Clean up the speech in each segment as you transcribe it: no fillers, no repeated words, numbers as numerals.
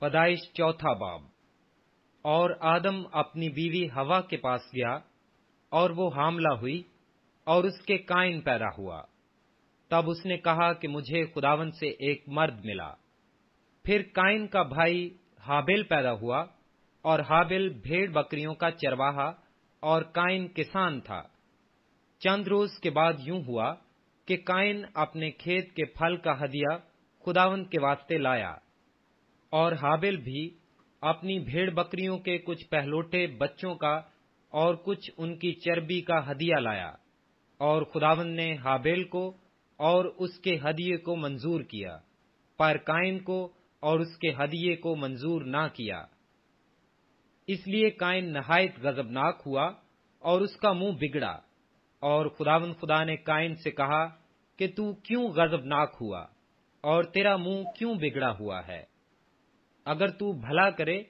پیدائش چوتھا باب۔ اور آدم اپنی بیوی ہوا کے پاس گیا اور وہ حاملہ ہوئی اور اس کے قائن پیدا ہوا۔ تب اس نے کہا کہ مجھے خداوند سے ایک مرد ملا۔ پھر قائن کا بھائی ہابیل پیدا ہوا، اور ہابیل بھیڑ بکریوں کا چرواہا اور قائن کسان تھا۔ چند روز کے بعد یوں ہوا کہ قائن اپنے کھیت کے پھل کا ہدیہ خداوند کے واسطے لایا، اور ہابیل بھی اپنی بھیڑ بکریوں کے کچھ پہلوٹے بچوں کا اور کچھ ان کی چربی کا ہدیہ لایا، اور خداوند نے ہابیل کو اور اس کے ہدیے کو منظور کیا، پر قائن کو اور اس کے ہدیے کو منظور نہ کیا۔ اس لیے قائن نہایت غضبناک ہوا اور اس کا منہ بگڑا، اور خداوند خدا نے قائن سے کہا کہ تو کیوں غضبناک ہوا اور تیرا منہ کیوں بگڑا ہوا ہے؟ اگر تو بھلا کرے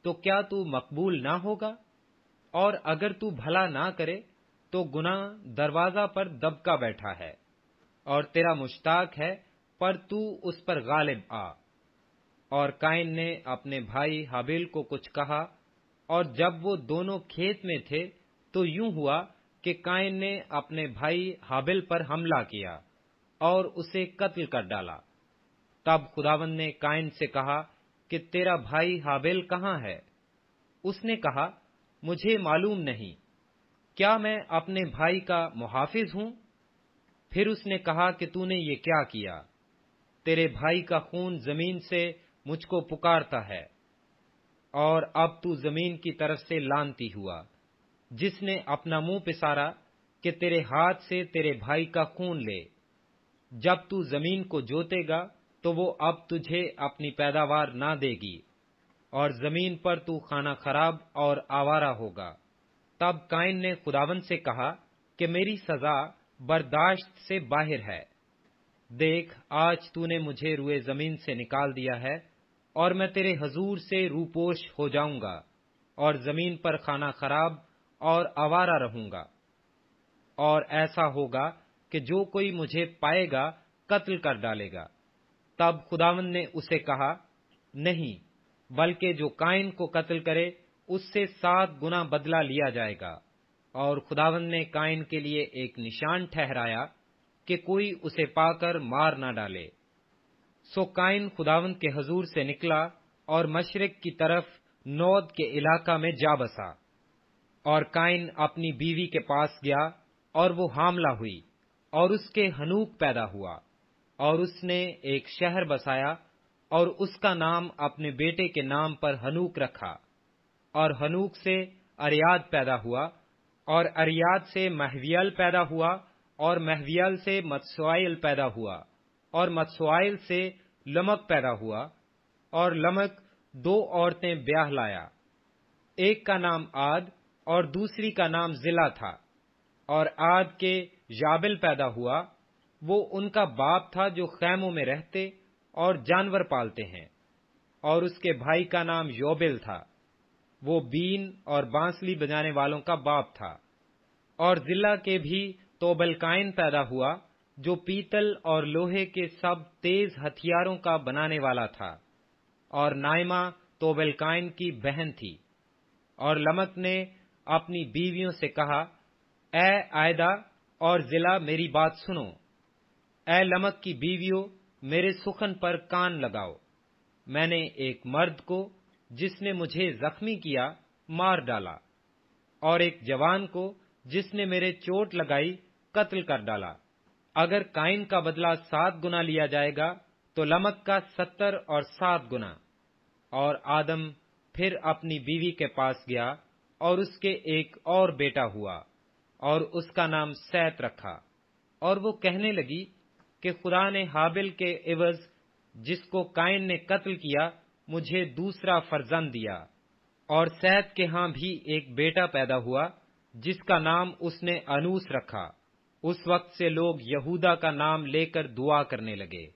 تو کیا تو مقبول نہ ہوگا؟ اور اگر تو بھلا نہ کرے تو گناہ دروازہ پر دبکا بیٹھا ہے، اور تیرا مشتاق ہے، پر تو اس پر غالب آ۔ اور قائن نے اپنے بھائی ہابیل کو کچھ کہا، اور جب وہ دونوں کھیت میں تھے تو یوں ہوا کہ قائن نے اپنے بھائی ہابیل پر حملہ کیا اور اسے قتل کر ڈالا۔ تب خداوند نے قائن سے کہا کہ تیرا بھائی ہابیل کہاں ہے؟ اس نے کہا، مجھے معلوم نہیں، کیا میں اپنے بھائی کا محافظ ہوں؟ پھر اس نے کہا کہ تو نے یہ کیا کیا؟ تیرے بھائی کا خون زمین سے مجھ کو پکارتا ہے، اور اب تو زمین کی طرف سے لعنتی ہوا، جس نے اپنا منہ پسارا کہ تیرے ہاتھ سے تیرے بھائی کا خون لے۔ جب تو زمین کو جوتے گا تو وہ اب تجھے اپنی پیداوار نہ دے گی، اور زمین پر تو کھانا خراب اور آوارہ ہوگا۔ تب قائن نے خداوند سے کہا کہ میری سزا برداشت سے باہر ہے۔ دیکھ، آج تو نے مجھے روئے زمین سے نکال دیا ہے، اور میں تیرے حضور سے روپوش ہو جاؤں گا، اور زمین پر کھانا خراب اور آوارہ رہوں گا۔ اور ایسا ہوگا کہ جو کوئی مجھے پائے گا قتل کر ڈالے گا۔ تب خداوند نے اسے کہا، نہیں، بلکہ جو قائن کو قتل کرے اس سے 7 گنا بدلہ لیا جائے گا۔ اور خداوند نے قائن کے لیے ایک نشان ٹھہرایا کہ کوئی اسے پا کر مار نہ ڈالے۔ سو قائن خداوند کے حضور سے نکلا اور مشرق کی طرف نود کے علاقہ میں جا بسا۔ اور قائن اپنی بیوی کے پاس گیا، اور وہ حاملہ ہوئی، اور اس کے ہنوک پیدا ہوا، اور اس نے ایک شہر بسایا، اور اس کا نام اپنے بیٹے کے نام پر ہنوک رکھا۔ اور ہنوک سے اریاد پیدا ہوا، اور اریاد سے مہویل پیدا ہوا، اور مہویل سے متسوائل پیدا ہوا، اور متسوائل سے لمک پیدا ہوا، اور لمک 2 عورتیں بیاہ لایا۔ ایک کا نام عاد اور دوسری کا نام زلا تھا۔ اور عاد کے یابل پیدا ہوا، وہ ان کا باپ تھا جو خیموں میں رہتے اور جانور پالتے ہیں۔ اور اس کے بھائی کا نام یوبل تھا، وہ بین اور بانسلی بجانے والوں کا باپ تھا۔ اور زلا کے بھی توبل قائن پیدا ہوا، جو پیتل اور لوہے کے سب تیز ہتھیاروں کا بنانے والا تھا۔ اور نائمہ توبل قائن کی بہن تھی۔ اور لمک نے اپنی بیویوں سے کہا، اے عائدہ اور زلا، میری بات سنو۔ اے لمک کی بیویوں، میرے سخن پر کان لگاؤ۔ میں نے ایک مرد کو جس نے مجھے زخمی کیا مار ڈالا، اور ایک جوان کو جس نے میرے چوٹ لگائی قتل کر ڈالا۔ اگر قائن کا بدلہ 7 گنا لیا جائے گا تو لمک کا 70 اور 7 گنا۔ اور آدم پھر اپنی بیوی کے پاس گیا، اور اس کے ایک اور بیٹا ہوا، اور اس کا نام سیت رکھا۔ اور وہ کہنے لگی کہ خدا نے ہابیل کے عوض جس کو قائن نے قتل کیا مجھے دوسرا فرزند دیا۔ اور سیت کے ہاں بھی ایک بیٹا پیدا ہوا جس کا نام اس نے انوس رکھا۔ اس وقت سے لوگ یہودا کا نام لے کر دعا کرنے لگے۔